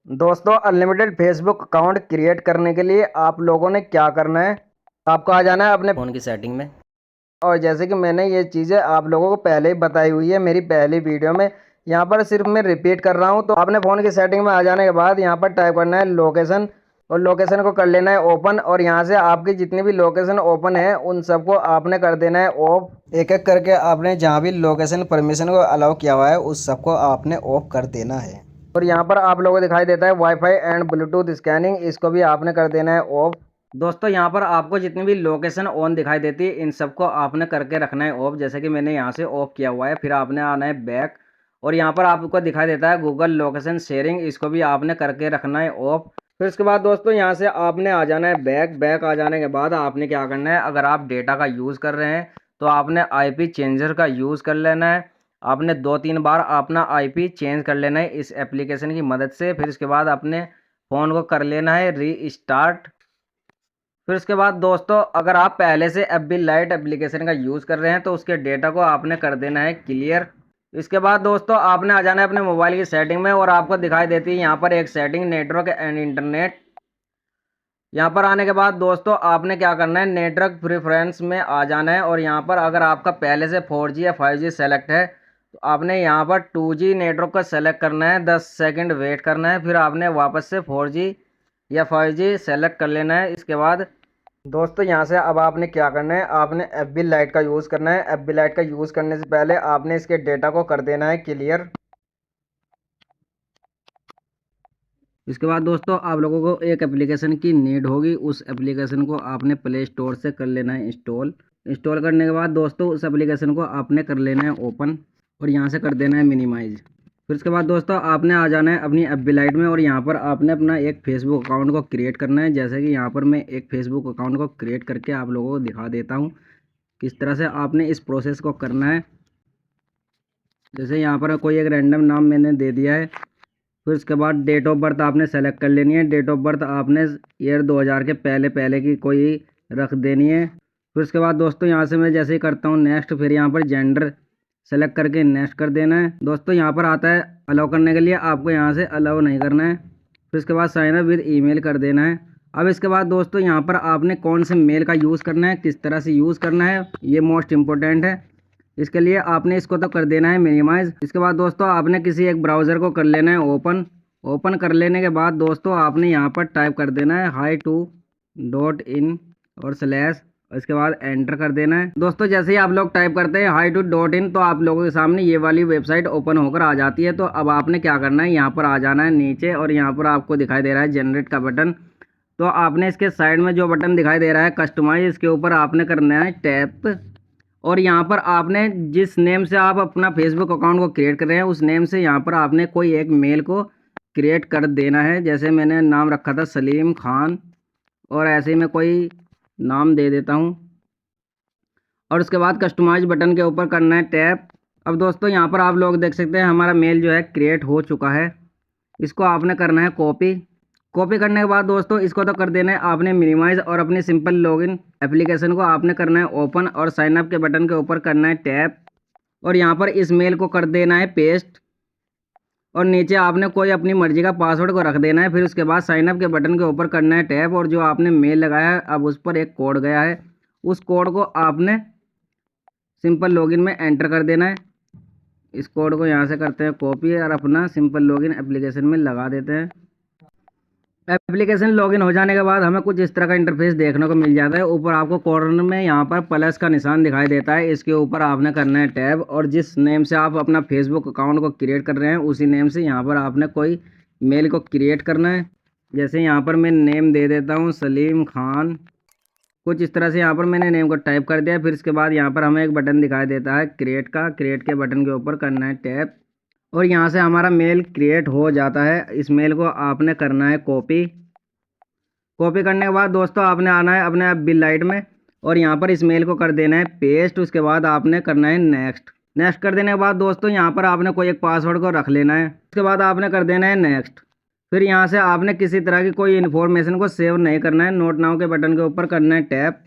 दोस्तों unlimited Facebook account create करने के लिए आप लोगों ने क्या करना है, आपको आ जाना है अपने फ़ोन की सेटिंग में। और जैसे कि मैंने ये चीज़ें आप लोगों को पहले ही बताई हुई है मेरी पहली वीडियो में, यहाँ पर सिर्फ मैं रिपीट कर रहा हूँ। तो आपने फ़ोन की सेटिंग में आ जाने के बाद यहाँ पर टाइप करना है लोकेशन, और लोकेशन को कर लेना है ओपन। और यहाँ से आपकी जितनी भी लोकेशन ओपन है उन सबको आपने कर देना है ऑफ। एक एक करके आपने जहाँ भी लोकेशन परमिशन को अलाउ किया हुआ है उस सबको आपने ऑफ कर देना है। और यहाँ पर आप लोगों को दिखाई देता है वाईफाई एंड ब्लूटूथ स्कैनिंग, इसको भी आपने कर देना है ऑफ। दोस्तों यहाँ पर आपको जितनी भी लोकेशन ऑन दिखाई देती है इन सबको आपने करके रखना है ऑफ, जैसे कि मैंने यहाँ से ऑफ किया हुआ है। फिर आपने आना है बैक, और यहाँ पर आपको दिखाई देता है गूगल लोकेशन शेयरिंग, इसको भी आपने करके रखना है ऑफ। फिर उसके बाद दोस्तों यहाँ से आपने आ जाना है बैक। बैक आ जाने के बाद आपने क्या करना है, अगर आप डेटा का यूज़ कर रहे हैं तो आपने आईपी चेंजर का यूज़ कर लेना है। आपने 2-3 बार अपना आईपी चेंज कर लेना है इस एप्लीकेशन की मदद से। फिर इसके बाद अपने फ़ोन को कर लेना है रीस्टार्ट। फिर उसके बाद दोस्तों अगर आप पहले से एफबी लाइट एप्लीकेशन का यूज़ कर रहे हैं तो उसके डेटा को आपने कर देना है क्लियर। इसके बाद दोस्तों आपने आ जाना है अपने मोबाइल की सेटिंग में, और आपको दिखाई देती है यहाँ पर एक सेटिंग नेटवर्क एंड इंटरनेट। यहाँ पर आने के बाद दोस्तों आपने क्या करना है, नेटवर्क प्रेफरेंस में आ जाना है। और यहाँ पर अगर आपका पहले से 4G या 5G सेलेक्ट है तो आपने यहाँ पर 2G नेटवर्क को सेलेक्ट करना है, 10 सेकंड वेट करना है, फिर आपने वापस से 4G या 5G सेलेक्ट कर लेना है। इसके बाद दोस्तों यहाँ से अब आपने क्या करना है, आपने एफबी लाइट का यूज़ करना है। एफबी लाइट का यूज़ करने से पहले आपने इसके डेटा को कर देना है क्लियर। इसके बाद दोस्तों आप लोगों को एक एप्लीकेशन की नीड होगी, उस एप्लीकेशन को आपने प्ले स्टोर से कर लेना है इंस्टॉल। इंस्टॉल करने के बाद दोस्तों उस एप्लीकेशन को आपने कर लेना है ओपन, और यहाँ से कर देना है मिनिमाइज। फिर उसके बाद दोस्तों आपने आ जाना है अपनी एफबी लाइट में, और यहाँ पर आपने अपना एक फेसबुक अकाउंट को क्रिएट करना है। जैसे कि यहाँ पर मैं एक फेसबुक अकाउंट को क्रिएट करके आप लोगों को दिखा देता हूँ किस तरह से आपने इस प्रोसेस को करना है। जैसे यहाँ पर कोई एक रैंडम नाम मैंने दे दिया है। फिर उसके बाद डेट ऑफ बर्थ आपने सेलेक्ट कर लेनी है। डेट ऑफ बर्थ आपने ईयर 2000 के पहले पहले की कोई रख देनी है। फिर उसके बाद दोस्तों यहाँ से मैं जैसे ही करता हूँ नेक्स्ट, फिर यहाँ पर जेंडर सेलेक्ट करके नेक्स्ट कर देना है। दोस्तों यहाँ पर आता है अलाउ करने के लिए, आपको यहाँ से अलाउ नहीं करना है। फिर उसके बाद साइन अप विद ईमेल कर देना है। अब इसके बाद दोस्तों यहाँ पर आपने कौन से मेल का यूज़ करना है, किस तरह से यूज़ करना है, ये मोस्ट इम्पोर्टेंट है। इसके लिए आपने इसको तो कर देना है मिनिमाइज। इसके बाद दोस्तों आपने किसी एक ब्राउज़र को कर लेना है ओपन। ओपन कर लेने के बाद दोस्तों आपने यहाँ पर टाइप कर देना है hi2.in और स्लैश, इसके बाद एंटर कर देना है। दोस्तों जैसे ही आप लोग टाइप करते हैं hi2.in तो आप लोगों के सामने ये वाली वेबसाइट ओपन होकर आ जाती है। तो अब आपने क्या करना है, यहाँ पर आ जाना है नीचे, और यहाँ पर आपको दिखाई दे रहा है जनरेट का बटन। तो आपने इसके साइड में जो बटन दिखाई दे रहा है कस्टमाइज, इसके ऊपर आपने करना है टैप। और यहाँ पर आपने जिस नेम से आप अपना फेसबुक अकाउंट को क्रिएट कर रहे हैं उस नेम से यहाँ पर आपने कोई एक मेल को क्रिएट कर देना है। जैसे मैंने नाम रखा था सलीम खान, और ऐसे ही मैं कोई नाम दे देता हूँ। और उसके बाद कस्टमाइज बटन के ऊपर करना है टैप। अब दोस्तों यहाँ पर आप लोग देख सकते हैं हमारा मेल जो है क्रिएट हो चुका है। इसको आपने करना है कॉपी। कॉपी करने के बाद दोस्तों इसको तो कर देना है आपने मिनिमाइज, और अपनी सिंपल लॉगिन एप्लीकेशन को आपने करना है ओपन, और साइन अप के बटन के ऊपर करना है टैप, और यहाँ पर इस मेल को कर देना है पेस्ट, और नीचे आपने कोई अपनी मर्जी का पासवर्ड को रख देना है। फिर उसके बाद साइन अप के बटन के ऊपर करना है टैप, और जो आपने मेल लगाया है अब उस पर एक कोड गया है, उस कोड को आपने सिंपल लॉगिन में एंटर कर देना है। इस कोड को यहाँ से करते हैं कॉपी और अपना सिंपल लॉगिन एप्लीकेशन में लगा देते हैं। एप्लीकेशन लॉगिन हो जाने के बाद हमें कुछ इस तरह का इंटरफेस देखने को मिल जाता है। ऊपर आपको कॉर्नर में यहाँ पर प्लस का निशान दिखाई देता है, इसके ऊपर आपने करना है टैब, और जिस नेम से आप अपना फेसबुक अकाउंट को क्रिएट कर रहे हैं उसी नेम से यहाँ पर आपने कोई मेल को क्रिएट करना है। जैसे यहाँ पर मैं नेम दे देता हूँ सलीम खान, कुछ इस तरह से यहाँ पर मैंने नेम को टाइप कर दिया। फिर इसके बाद यहाँ पर हमें एक बटन दिखाई देता है क्रिएट का, क्रिएट के बटन के ऊपर करना है टैप, और यहाँ से हमारा मेल क्रिएट हो जाता है। इस मेल को आपने करना है कॉपी। कॉपी करने के बाद दोस्तों आपने आना है अपने एफबी लाइट में, और यहाँ पर इस मेल को कर देना है पेस्ट। उसके बाद आपने करना है नेक्स्ट। नेक्स्ट कर देने के बाद दोस्तों यहाँ पर आपने कोई एक पासवर्ड को रख लेना है। उसके बाद आपने कर देना है नेक्स्ट। फिर यहाँ से आपने किसी तरह की कोई इन्फॉर्मेशन को सेव नहीं करना है। नोट नाउ के बटन के ऊपर करना है टैप,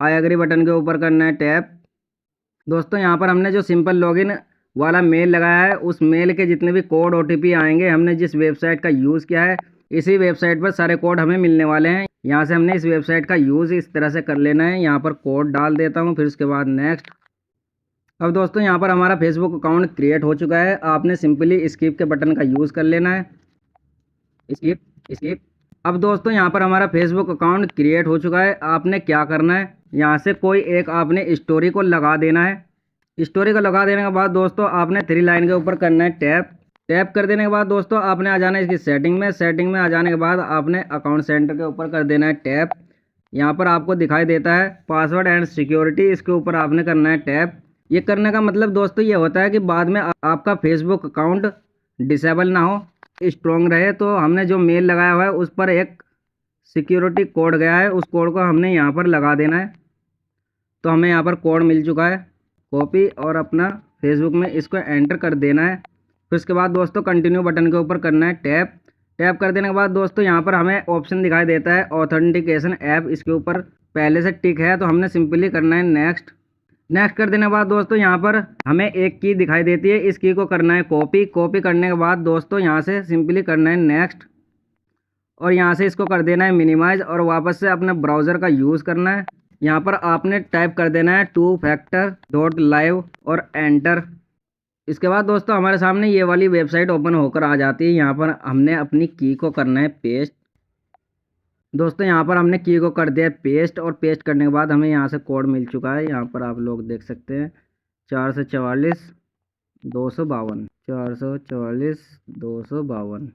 आई एग्री बटन के ऊपर करना है टैप। दोस्तों यहाँ पर हमने जो सिंपल लॉगिन वाला मेल लगाया है, उस मेल के जितने भी कोड OTP आएंगे, हमने जिस वेबसाइट का यूज़ किया है इसी वेबसाइट पर सारे कोड हमें मिलने वाले हैं। यहाँ से हमने इस वेबसाइट का यूज़ इस तरह से कर लेना है। यहाँ पर कोड डाल देता हूँ, फिर उसके बाद नेक्स्ट। अब दोस्तों यहाँ पर हमारा फेसबुक अकाउंट क्रिएट हो चुका है। आपने सिंपली स्किप के बटन का यूज़ कर लेना है, स्किप स्किप। अब दोस्तों यहाँ पर हमारा फेसबुक अकाउंट क्रिएट हो चुका है। आपने क्या करना है, यहाँ से कोई एक आपने स्टोरी को लगा देना है। स्टोरी को लगा देने के बाद दोस्तों आपने 3 लाइन के ऊपर करना है टैप। टैप कर देने के बाद दोस्तों आपने आ जाना है इसकी सेटिंग में। सेटिंग में आ जाने के बाद आपने अकाउंट सेंटर के ऊपर कर देना है टैप। यहाँ पर आपको दिखाई देता है पासवर्ड एंड सिक्योरिटी, इसके ऊपर आपने करना है टैप। ये करने का मतलब दोस्तों ये होता है कि बाद में आपका फेसबुक अकाउंट डिसेबल ना हो, स्ट्रॉन्ग रहे। तो हमने जो मेल लगाया हुआ है उस पर एक सिक्योरिटी कोड गया है, उस कोड को हमने यहाँ पर लगा देना है। तो हमें यहाँ पर कोड मिल चुका है, कॉपी और अपना फेसबुक में इसको एंटर कर देना है। फिर उसके बाद दोस्तों कंटिन्यू बटन के ऊपर करना है टैप। टैप कर देने के बाद दोस्तों यहाँ पर हमें ऑप्शन दिखाई देता है ऑथेंटिकेशन ऐप, इसके ऊपर पहले से टिक है तो हमने सिंपली करना है नेक्स्ट। नेक्स्ट कर देने के बाद दोस्तों यहाँ पर हमें एक की दिखाई देती है, इस की को करना है कॉपी। कॉपी करने के बाद दोस्तों यहाँ से सिंपली करना है नेक्स्ट और यहाँ से इसको कर देना है मिनिमाइज और वापस से अपने ब्राउज़र का यूज़ करना है। यहाँ पर आपने टाइप कर देना है 2factor.live और एंटर। इसके बाद दोस्तों हमारे सामने ये वाली वेबसाइट ओपन होकर आ जाती है। यहाँ पर हमने अपनी की को करना है पेस्ट। दोस्तों यहाँ पर हमने की को कर दिया पेस्ट और पेस्ट करने के बाद हमें यहाँ से कोड मिल चुका है। यहाँ पर आप लोग देख सकते हैं 444-252 444-252।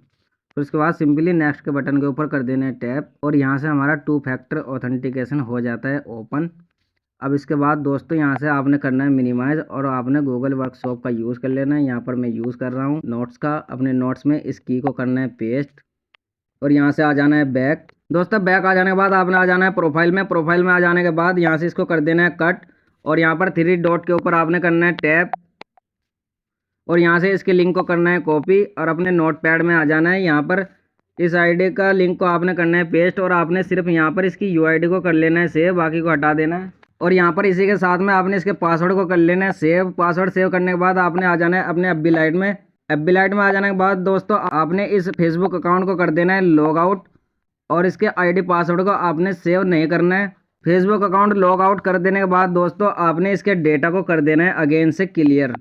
फिर उसके बाद सिंपली नेक्स्ट के बटन के ऊपर कर देना है टैप और यहाँ से हमारा 2 फैक्टर ऑथेंटिकेशन हो जाता है ओपन। अब इसके बाद दोस्तों यहाँ से आपने करना है मिनिमाइज़ और आपने गूगल वर्कशॉप का यूज़ कर लेना है। यहाँ पर मैं यूज़ कर रहा हूँ नोट्स का। अपने नोट्स में इस की को करना है पेस्ट और यहाँ से आ जाना है बैक। दोस्तों बैक आ जाने के बाद आपने आ जाना है प्रोफाइल में। प्रोफाइल में आ जाने के बाद यहाँ से इसको कर देना है कट और यहाँ पर 3 डॉट के ऊपर आपने करना है टैप और यहाँ से इसके लिंक को करना है कॉपी और अपने नोटपैड में आ जाना है। यहाँ पर इस आईडी का लिंक को आपने करना है पेस्ट और आपने सिर्फ यहाँ पर इसकी यूआईडी को कर लेना है सेव, बाकी को हटा देना है। और यहाँ पर इसी के साथ में आपने इसके पासवर्ड को कर लेना है सेव। पासवर्ड सेव करने के बाद आपने आ जाना है अपने एफबी लाइट में। एफबी लाइट में आ जाने के बाद दोस्तों आपने इस फेसबुक अकाउंट को कर देना है लॉग आउट और इसके आईडी पासवर्ड को आपने सेव नहीं करना है। फेसबुक अकाउंट लॉग आउट कर देने के बाद दोस्तों आपने इसके डेटा को कर देना है अगेन से क्लियर।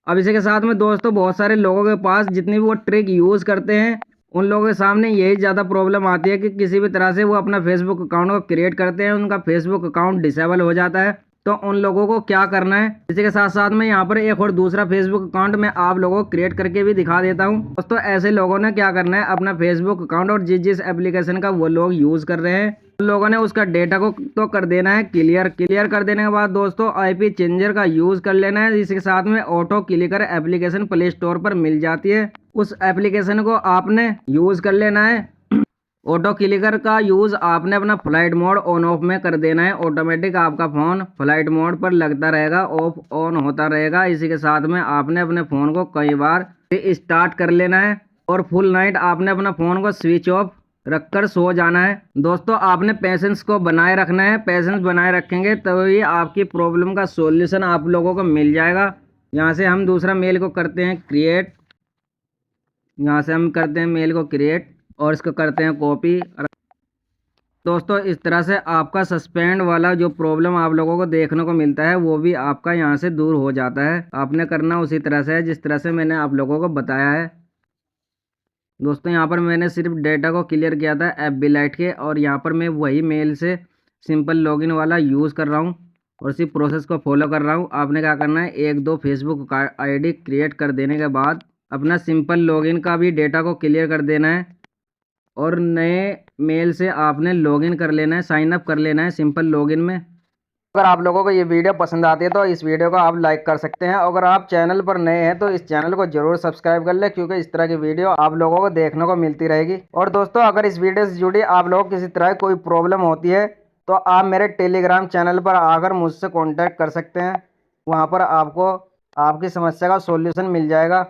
अब इसी के साथ में दोस्तों बहुत सारे लोगों के पास जितनी भी वो ट्रिक यूज़ करते हैं उन लोगों के सामने यही ज़्यादा प्रॉब्लम आती है कि किसी भी तरह से वो अपना फेसबुक अकाउंट को क्रिएट करते हैं, उनका फेसबुक अकाउंट डिसेबल हो जाता है। तो उन लोगों को क्या करना है, इसी के साथ साथ में यहाँ पर एक और दूसरा फेसबुक अकाउंट मैं आप लोगों को क्रिएट करके भी दिखा देता हूँ। दोस्तों ऐसे लोगों ने क्या करना है, अपना फेसबुक अकाउंट और जिस जिस एप्लीकेशन का वो लोग यूज़ कर रहे हैं उन लोगों ने उसका डेटा को तो कर देना है क्लियर। क्लियर कर देने के बाद दोस्तों आईपी चेंजर का यूज़ कर लेना है। इसके साथ में auto clicker application play store पर मिल जाती है, उस एप्लीकेशन को आपने यूज़ कर लेना है। ऑटो क्लिकर का यूज़ आपने अपना फ्लाइट मोड ऑन ऑफ में कर देना है। ऑटोमेटिक आपका फ़ोन फ्लाइट मोड पर लगता रहेगा, ऑफ ऑन होता रहेगा। इसी के साथ में आपने अपने फ़ोन को कई बार स्टार्ट कर लेना है और फुल नाइट आपने अपना फ़ोन को स्विच ऑफ रखकर सो जाना है। दोस्तों आपने पेशेंस को बनाए रखना है, पेशेंस बनाए रखेंगे तभी आपकी प्रॉब्लम का सॉल्यूशन आप लोगों को मिल जाएगा। यहाँ से हम दूसरा मेल को करते हैं क्रिएट, यहाँ से हम करते हैं मेल को क्रिएट और इसको करते हैं कॉपी। दोस्तों इस तरह से आपका सस्पेंड वाला जो प्रॉब्लम आप लोगों को देखने को मिलता है वो भी आपका यहाँ से दूर हो जाता है। आपने करना उसी तरह से है जिस तरह से मैंने आप लोगों को बताया है। दोस्तों यहाँ पर मैंने सिर्फ डेटा को क्लियर किया था एफबी लाइट के और यहाँ पर मैं वही मेल से सिंपल लॉगिन वाला यूज़ कर रहा हूँ और इसी प्रोसेस को फॉलो कर रहा हूँ। आपने क्या करना है, 1-2 फेसबुक आईडी क्रिएट कर देने के बाद अपना सिंपल लॉगिन का भी डेटा को क्लियर कर देना है और नए मेल से आपने लॉगिन कर लेना है, साइन अप कर लेना है सिंपल लॉगिन में। अगर आप लोगों को ये वीडियो पसंद आती है तो इस वीडियो को आप लाइक कर सकते हैं। अगर आप चैनल पर नए हैं तो इस चैनल को जरूर सब्सक्राइब कर ले, क्योंकि इस तरह की वीडियो आप लोगों को देखने को मिलती रहेगी। और दोस्तों अगर इस वीडियो से जुड़ी आप लोगों को किसी तरह कोई प्रॉब्लम होती है तो आप मेरे टेलीग्राम चैनल पर आकर मुझसे कॉन्टैक्ट कर सकते हैं। वहाँ पर आपको आपकी समस्या का सॉल्यूशन मिल जाएगा।